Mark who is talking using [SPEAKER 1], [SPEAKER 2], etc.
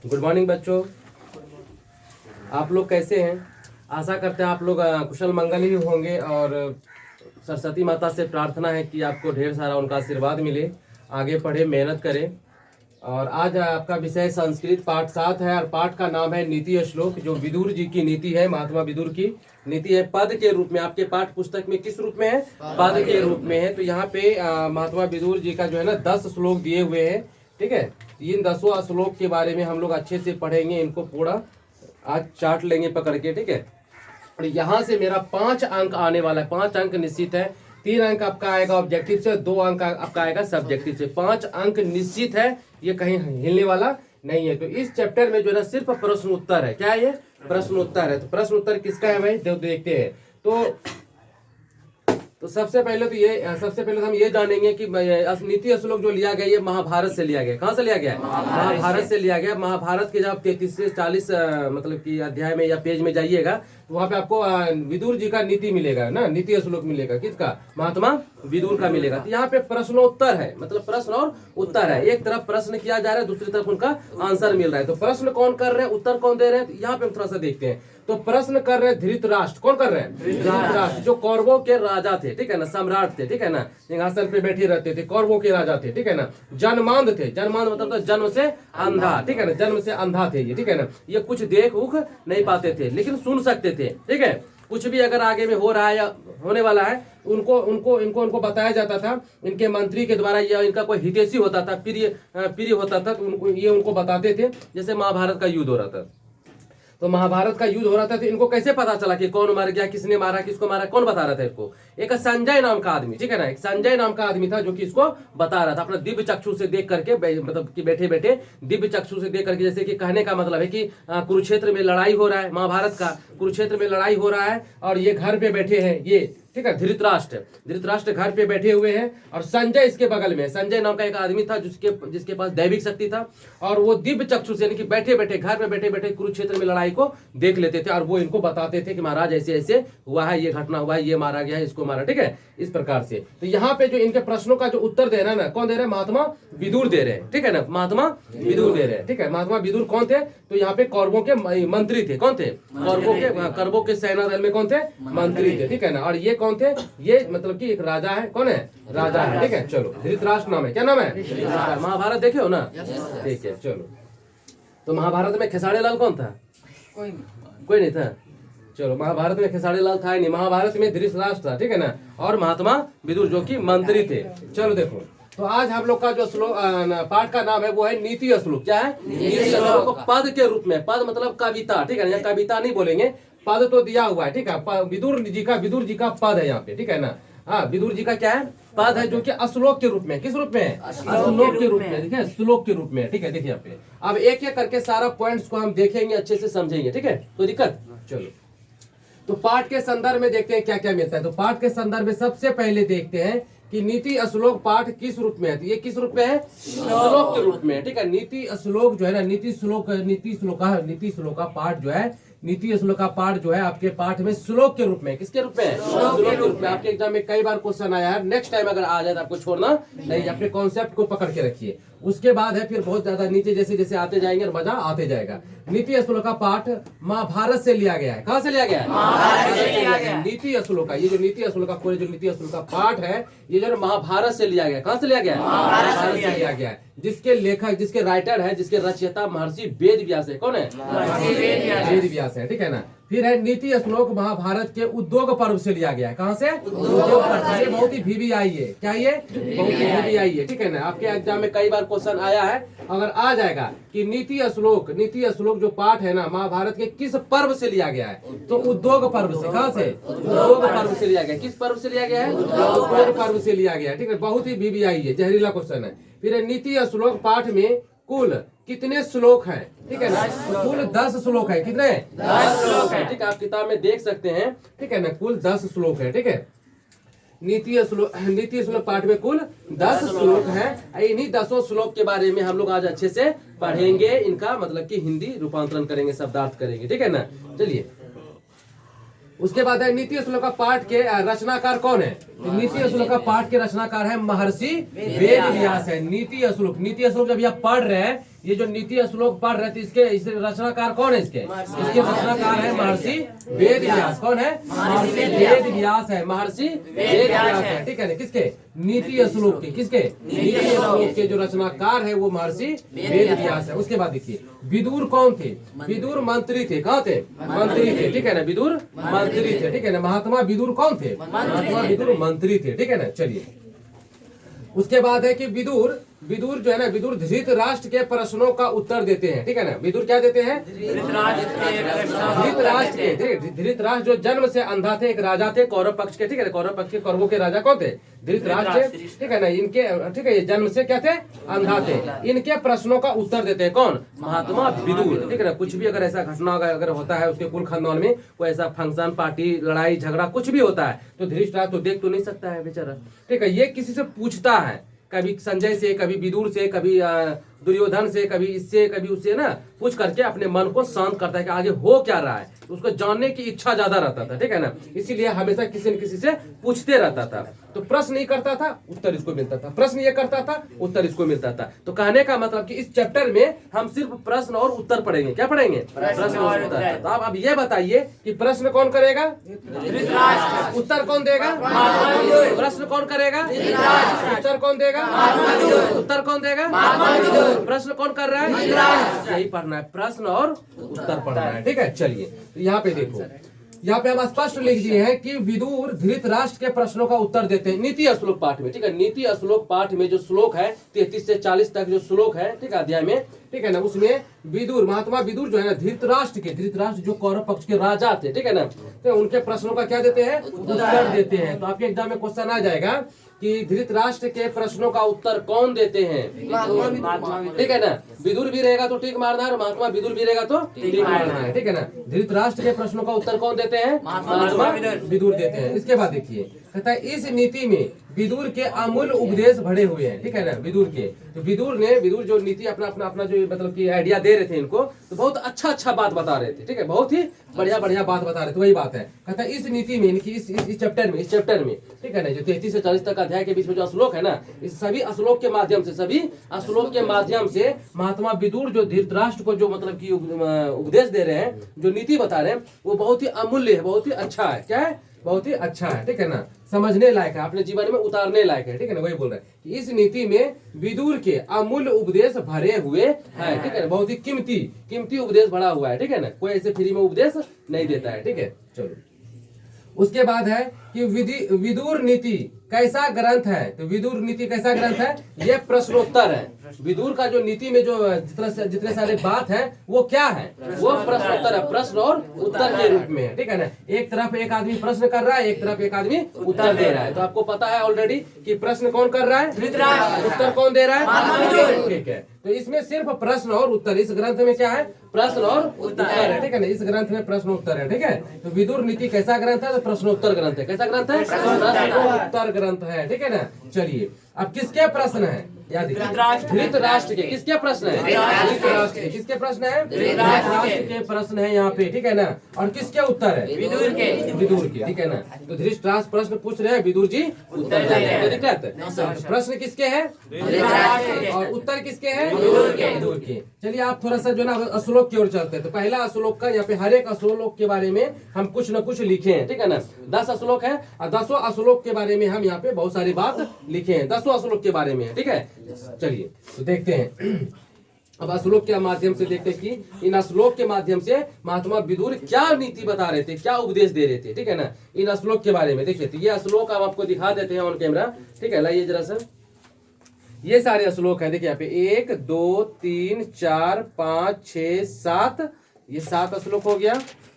[SPEAKER 1] Good morning बच्चों, आप लोग कैसे हैं? आशा करते हैं आप लोग कुशल मंगल ही होंगे और सरस्वती माता से प्रार्थना है कि आपको ढेर सारा उनका आशीर्वाद मिले, आगे पढ़े, मेहनत करें। और आज आपका विषय संस्कृत पाठ 7 है और पाठ का नाम है नीति श्लोक, जो विदुर जी की नीति है, महात्मा विदुर की नीति है। पद के रूप में आपके पाठ पुस्तक में किस रूप में है? पद के रूप में है। तो यहाँ पे महात्मा विदुर जी का जो है ना 10 श्लोक दिए हुए हैं, ठीक है। इन 10वां श्लोक के बारे में हम लोग अच्छे से पढ़ेंगे, इनको पूरा आज चार्ट लेंगे पकड़ के, ठीक है। और यहाँ से मेरा 5 अंक आने वाला है, 5 अंक निश्चित है। 3 अंक आपका आएगा ऑब्जेक्टिव से, 2 अंक आपका आएगा सब्जेक्टिव से। 5 अंक निश्चित है, ये कहीं हिलने वाला नहीं है। तो इस चैप्टर में जो है ना सिर्फ प्रश्न उत्तर है। क्या है ये? प्रश्न उत्तर है। तो प्रश्न उत्तर किसका है भाई, देखते हैं। तो सबसे पहले हम ये जानेंगे कि नीति श्लोक जो लिया गया ये महाभारत से लिया गया। कहाँ से लिया गया? महाभारत से लिया गया। महाभारत के जब 33 से 40 मतलब कि अध्याय में या पेज में जाइएगा तो वहाँ पे आपको विदुर जी का नीति मिलेगा ना, नीति श्लोक मिलेगा। किसका? महात्मा विदुर का मिलेगा। तो यहाँ पे प्रश्नोत्तर है, मतलब प्रश्न और उत्तर है। एक तरफ प्रश्न किया जा रहा है, दूसरी तरफ उनका आंसर मिल रहा है। तो प्रश्न कौन कर रहे हैं, उत्तर कौन दे रहे हैं, तो यहाँ पे हम थोड़ा सा देखते हैं। तो प्रश्न कर रहे हैं धृतराष्ट्र। कौन कर रहे हैं? धृतराष्ट्र, जो कौरवों के राजा थे, ठीक है ना, सम्राट थे, ठीक है ना, सिंहासन पे बैठे रहते थे, कौरवों के राजा थे, ठीक है ना। जन्मांध थे, जन्मांध मतलब जन्म से अंधा, ठीक है ना, जन्म से अंधा थे ये, ठीक है ना। ये कुछ देख उख नहीं पाते थे लेकिन सुन सकते थे, ठीक है। कुछ भी अगर आगे में हो रहा है या होने वाला है उनको बताया जाता था इनके मंत्री के द्वारा, या इनका कोई हितैषी होता था, प्रिय होता था, तो ये उनको बताते थे। जैसे महाभारत का युद्ध हो रहा था, तो महाभारत का युद्ध हो रहा था, तो इनको कैसे पता चला कि कौन मर गया, किसने मारा, किसको मारा, कौन बता रहा था इसको? एक संजय नाम का आदमी, ठीक है ना, एक संजय नाम का आदमी था जो कि इसको बता रहा था अपना दिव्य चक्षु से देख करके, मतलब कि बैठे बैठे दिव्य चक्षु से देख करके। जैसे कि कहने का मतलब है कि कुरुक्षेत्र में लड़ाई हो रहा है, महाभारत का कुरुक्षेत्र में लड़ाई हो रहा है और ये घर पे बैठे हैं, ये ठीक है, धृतराष्ट्र घर पे बैठे हुए हैं और संजय इसके बगल में, संजय नाम का एक आदमी था जिसके पास दैविक शक्ति था और वो दिव्य चक्षु से, यानी कि बैठे बैठे घर पे बैठे बैठे कुरुक्षेत्र में लड़ाई को देख लेते थे और वो इनको बताते थे कि महाराज ऐसे ऐसे हुआ है, ये घटना हुआ है, ये मारा गया है, इसको मारा, ठीक है, इस प्रकार से। तो यहाँ पे जो इनके प्रश्नों का जो उत्तर दे रहा है ना, कौन दे रहा है? महात्मा विदुर दे रहे हैं, ठीक है ना, महात्मा विदुर दे रहे हैं, ठीक है। महात्मा विदुर कौन थे? तो यहाँ पे कौरवों के मंत्री थे। कौन थे? कौरवों के सेना दल में कौन थे? मंत्री थे, ठीक है ना। और ये कौन थे? ये मतलब कि एक राजा है। कौन है? राजा है, ठीक है। चलो, धृतराष्ट्र नाम है। क्या नाम है? महाभारत देखे हो ना? ठीक है, चलो। तो महाभारत में खेसारी लाल कौन था? कोई नहीं था। चलो, महाभारत में खेसारी लाल था ही नहीं, महाभारत में धृतराष्ट्र था, ठीक है ना, और महात्मा विदुर जो कि मंत्री थे। चलो देखो, तो आज हम लोग का जो श्लोक पाठ का नाम है वो है नीति श्लोक। क्या है? नीति श्लोक। पद के रूप में, पद मतलब कविता, ठीक है ना, कविता नहीं बोलेंगे, पद तो दिया हुआ है, ठीक है। विदुर जी का पद है यहाँ पे, ठीक है ना। हाँ, विदुर जी का क्या है? पद है, जो कि श्लोक के रूप में। किस रूप में है? श्लोक के रूप में, ठीक है, श्लोक के रूप में, ठीक है। देखिए यहाँ पे अब एक एक करके सारा पॉइंट्स को हम देखेंगे, अच्छे से समझेंगे, ठीक है। कोई दिक्कत? चलो, तो पाठ के संदर्भ में देखते हैं क्या क्या मिलता है। तो पाठ के संदर्भ में सबसे पहले देखते हैं कि नीति श्लोक पाठ किस रूप में है। तो ये किस रूप में है? श्लोक के रूप में, ठीक है। नीति श्लोक जो है ना, नीति श्लोक का पाठ जो है, नीति श्लोक का पाठ जो है आपके पाठ में श्लोक के रूप में। किसके रूप में? श्लोक के रूप में। आपके एग्जाम में कई बार क्वेश्चन आया है, नेक्स्ट टाइम अगर आ जाए तो आपको छोड़ना नहीं, अपने कॉन्सेप्ट को पकड़ के रखिए। उसके बाद है फिर बहुत ज्यादा नीचे जैसे जैसे आते जाएंगे और मजा आते जाएगा। नीति श्लोक का पाठ महाभारत से लिया गया है। कहाँ से लिया गया है? महाभारत से लिया गया है। नीति श्लोक का, ये जो नीति श्लोक का पूरे जो नीति श्लोक का पाठ है, ये जो महाभारत से लिया गया है। कहाँ से लिया गया है? महाभारत से लिया गया है। जिसके लेखक, जिसके राइटर है, जिसके रचयिता महर्षि वेद व्यास है। कौन है? वेद व्यास है, ठीक है ना। फिर है नीति श्लोक महाभारत के उद्योग पर्व से लिया गया है। कहाँ से? उद्योग पर्व। ये बहुत ही VVI है। क्या ये? बहुत ही VVI है, ठीक है ना। आपके एग्जाम में कई बार क्वेश्चन आया है, अगर आ जाएगा कि नीति श्लोक जो पाठ है ना, महाभारत के किस पर्व से लिया गया है, तो उद्योग पर्व से। कहाँ से? उद्योग पर्व से लिया गया। किस पर्व से लिया गया है? उद्योग पर्व से लिया गया है, ठीक है। बहुत ही VVI है, जहरीला क्वेश्चन है। फिर नीति श्लोक पाठ में कुल कितने श्लोक हैं, ठीक है ना? कुल 10 श्लोक है। कितने? 10 श्लोक है, ठीक है। आप किताब में देख सकते हैं, ठीक है ना, कुल 10 श्लोक है, ठीक है। नीति श्लोक पाठ में कुल 10 श्लोक हैं। इन्हीं 10 श्लोक के बारे में हम लोग आज अच्छे से पढ़ेंगे, इनका मतलब कि हिंदी रूपांतरण करेंगे, शब्दार्थ करेंगे, ठीक है ना। चलिए, उसके बाद है नीति श्लोक का पाठ के रचनाकार कौन है? नीति श्लोक का पाठ के रचनाकार है महर्षि वेद व्यास है। नीति श्लोक जब आप पढ़ रहे हैं, ये जो नीति श्लोक पढ़ रहे थे इसके रचनाकार कौन है? इसके रचनाकार है महर्षि वेद व्यास। कौन है? महर्षि वेद व्यास है। महर्षि वेद व्यास है, ठीक है ना। किसके? नीति श्लोक के। किसके? नीति श्लोक के जो रचनाकार है वो महर्षि वेद व्यास है। उसके बाद देखिए विदुर कौन थे? विदुर मंत्री थे। कहाँ थे? मंत्री थे, ठीक है ना। विदुर मंत्री थे, ठीक है ना। महात्मा विदुर कौन थे? महात्मा विदुर मंत्री थे, ठीक है ना। चलिए उसके बाद है कि विदुर जो है ना, विदुर धृतराष्ट्र के प्रश्नों का उत्तर देते हैं, ठीक है ना। विदुर क्या देते हैं? धृतराष्ट्र जो जन्म से अंधा थे, एक राजा थे कौरव पक्ष के, ठीक है। कौरव पक्ष के कौरवों के राजा कौन थे? धृतराष्ट्र, ठीक है ना। इनके, ठीक है, ये जन्म से क्या थे? अंधा थे। इनके प्रश्नों का उत्तर देते हैं कौन? महात्मा विदुर, ठीक है ना। कुछ भी अगर ऐसा घटना अगर होता है उसके कुल खानदान में, कोई ऐसा फंक्शन पार्टी लड़ाई झगड़ा कुछ भी होता है तो धृतराष्ट्र तो देख तो नहीं सकता है बेचारा, ठीक है। ये किसी से पूछता है, कभी संजय से, कभी विदुर से, कभी दुर्योधन से, कभी इससे, कभी उससे ना पूछ करके अपने मन को शांत करता है कि आगे हो क्या रहा है। उसको जानने की इच्छा ज्यादा रहता था, ठीक है ना। इसीलिए हमेशा किसी न किसी से पूछते रहता था। तो प्रश्न नहीं करता था, उत्तर इसको मिलता था। प्रश्न ये करता था, उत्तर इसको मिलता था। तो कहने का मतलब कि इस चैप्टर में हम सिर्फ प्रश्न और उत्तर पढ़ेंगे। क्या पढ़ेंगे? प्रश्न और उत्तर। तो अब ये बताइए कि प्रश्न कौन करेगा? उत्तर कौन देगा? प्रश्न कौन करेगा? उत्तर कौन देगा? उत्तर कौन देगा? प्रश्न कौन कर रहा है? यही पढ़ना है, प्रश्न और उत्तर पढ़ना है, ठीक है। चलिए यहाँ पे देखो, यहाँ पे हम स्पष्ट लिख दिए हैं कि विदुर धृतराष्ट्र के प्रश्नों का उत्तर देते हैं नीति श्लोक पाठ में, ठीक है। नीति श्लोक पाठ में जो श्लोक है 33 से 40 तक जो श्लोक है, ठीक है, अध्याय में, ठीक है ना, उसमें विदुर, महात्मा विदुर जो है ना, धृतराष्ट्र जो कौरव पक्ष के राजा थे, ठीक है ना, तो उनके प्रश्नों का क्या देते हैं? उत्तर देते हैं। तो आपके एग्जाम में क्वेश्चन आ जाएगा कि धृतराष्ट्र के प्रश्नों का उत्तर कौन देते हैं? ठीक है ना। विदुर भी रहेगा तो टिक मारना है और महात्मा विदुर भी रहेगा तो टिक मारना है, ठीक है ना। धृतराष्ट्र के प्रश्नों का उत्तर कौन देते हैं? महात्मा विदुर देते हैं। इसके बाद देखिए कहता है इस नीति में विदुर के अमूल्य उपदेश भरे हुए हैं, ठीक है ना। विदुर के, तो विदुर जो नीति अपना जो मतलब की आइडिया दे रहे थे इनको, तो बहुत अच्छा बात बता रहे थे, ठीक है। बहुत ही बढ़िया बात बता रहे थे। वही बात है, कहता है इस नीति में, इनकी इस चैप्टर में, ठीक है ना, जो 33 से 40 तक अध्याय के बीच में जो श्लोक है ना, इस सभी श्लोक के माध्यम से महात्मा विदुर जो धृतराष्ट्र को जो मतलब की उपदेश दे रहे हैं, जो नीति बता रहे हैं, वो बहुत ही अमूल्य है, बहुत ही अच्छा है। क्या है? बहुत ही अच्छा है, ठीक है ना। समझने लायक है, अपने जीवन में उतारने लायक है, ठीक है ना। वही बोल रहे हैं कि इस नीति में विदुर के अमूल्य उपदेश भरे हुए हैं, ठीक है ना। बहुत ही कीमती उपदेश भरा हुआ है, ठीक है ना। कोई ऐसे फ्री में उपदेश नहीं देता है, ठीक है। चलो उसके बाद है कि विदुर नीति कैसा ग्रंथ है? तो विदुर नीति कैसा ग्रंथ है? ये प्रश्नोत्तर है। विदुर का जो नीति में जो जितने सारे बात है वो क्या है? वो प्रश्नोत्तर है, प्रश्न और उत्तर के रूप में है, ठीक है ना। एक तरफ एक आदमी प्रश्न कर रहा है, एक तरफ एक आदमी उत्तर दे रहा है। तो आपको पता है ऑलरेडी कि प्रश्न कौन कर रहा है? उत्तर कौन दे रहा है? ठीक है। तो इसमें सिर्फ प्रश्न और उत्तर, इस ग्रंथ में क्या है? प्रश्न और उत्तर है, ठीक है ना। इस ग्रंथ में प्रश्न उत्तर है, ठीक है। तो विदुर नीति कैसा ग्रंथ है? तो प्रश्नोत्तर ग्रंथ है। कैसा ग्रंथ है? प्रश्नोत्तर ग्रंथ है, ठीक है ना। चलिए अब किसके प्रश्न है? याद धृतराष्ट्र के। किसके प्रश्न है? धृतराष्ट्र के। किसके प्रश्न है? धृतराष्ट्र के प्रश्न है यहाँ पे, ठीक है ना। और किसके उत्तर है? विदुर के, ठीक है ना। तो धृतराष्ट्र प्रश्न पूछ रहे हैं, विदुर जी उत्तर दे रहे हैं। दिक्कत? प्रश्न किसके है? और उत्तर किसके है? विदुर के। चलिए आप थोड़ा सा जो ना श्लोक की ओर चलते हैं। तो पहला श्लोक का, यहाँ पे हर एक श्लोक के बारे में हम कुछ न कुछ लिखे हैं, ठीक है ना। 10 श्लोक है और 10 श्लोक के बारे में हम यहाँ पे बहुत सारी बात लिखे हैं, 10 श्लोक के बारे में, ठीक है। चलिए तो देखते हैं अब श्लोक के माध्यम से, देखते हैं कि इन श्लोक के माध्यम से महात्मा विदुर क्या नीति बता रहे थे, क्या उपदेश दे रहे थे, ठीक है ना। इन श्लोक के बारे में देखिए, तो ये श्लोक हम आपको दिखा देते हैं ऑन कैमरा, ठीक है। लाइए जरा सा, ये सारे श्लोक है, देखिए यहाँ पे 1 2 3 4 5 6 7, ये 7 श्लोक हो गया।